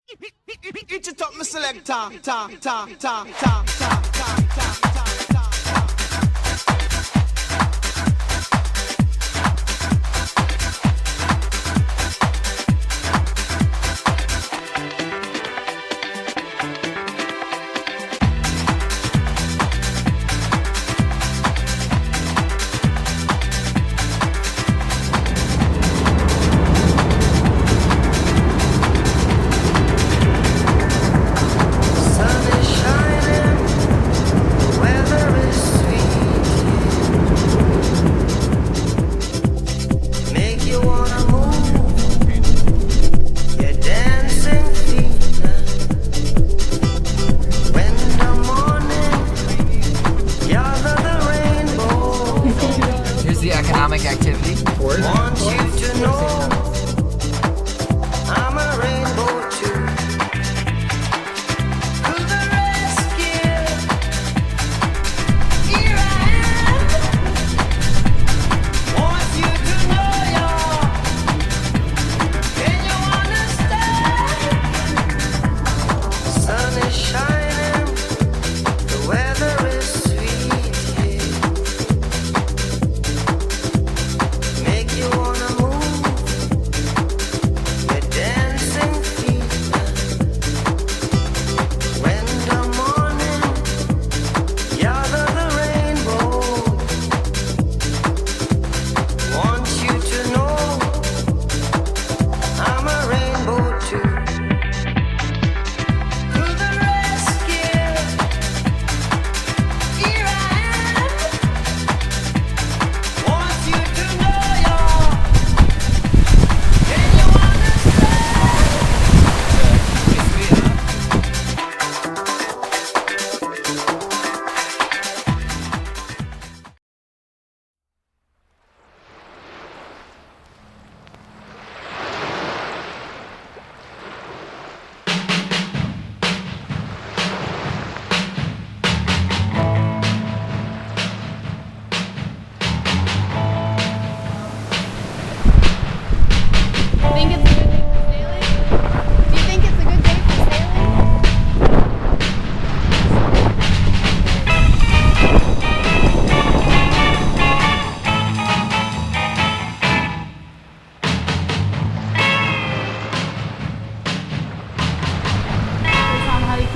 Eat it up, my selector. Ta ta ta ta ta ta ta ta. Activity. Want you to know I'm a rainbow too. To the rescue, here I am. Want you to know can you understand? Sun is shining, the weather is sweet. You wanna move your dancing feet when the morning gather the rainbow. Want you to know I'm a rainbow too. To the rescue, here I am. Want you to know.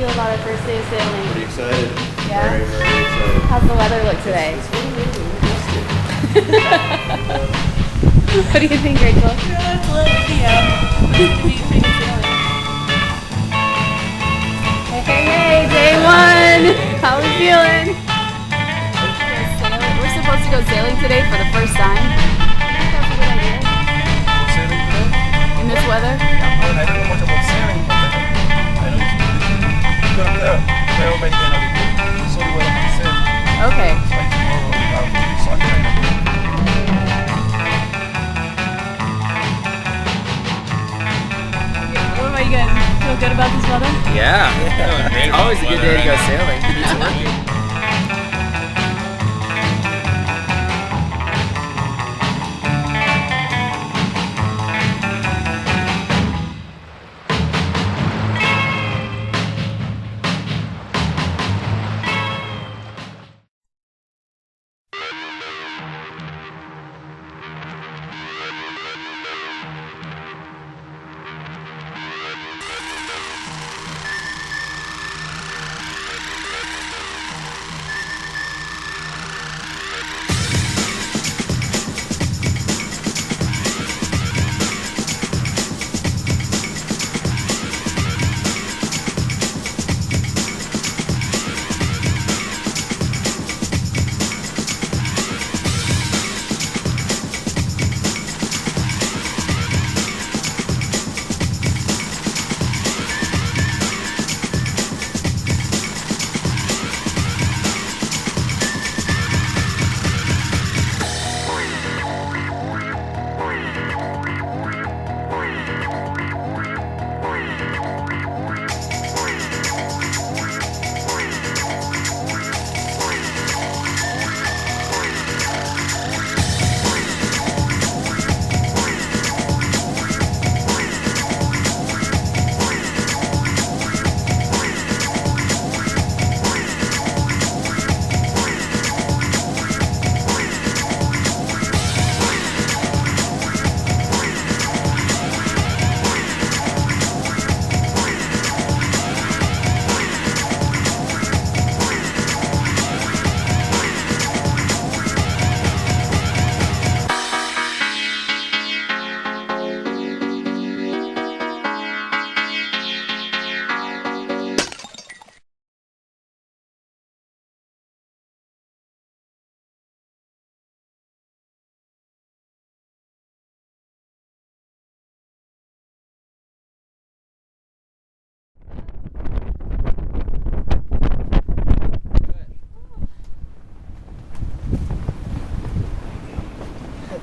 About our first day of sailing. Pretty excited. Yeah? Very, very excited. How's the weather look today? What do you think, Rachel? Yeah, it's a little, Hey, day one! How are we feeling? We're supposed to go sailing today for the first time. I think that's a good idea. Sailing today? In this weather? I don't know much about sailing, but I know it's gonna play over again. It's only what I said. Okay. It's like tomorrow, Sunday. What about you guys? Feel good about this weather? Yeah. Always a good day to go sailing. It's working.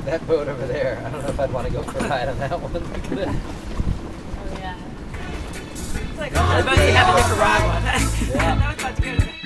That boat over there, I don't know if I'd want to go for a ride on that one. Oh, yeah. It's like, oh, the boat you have in Nicaragua. Yeah. That was about to go to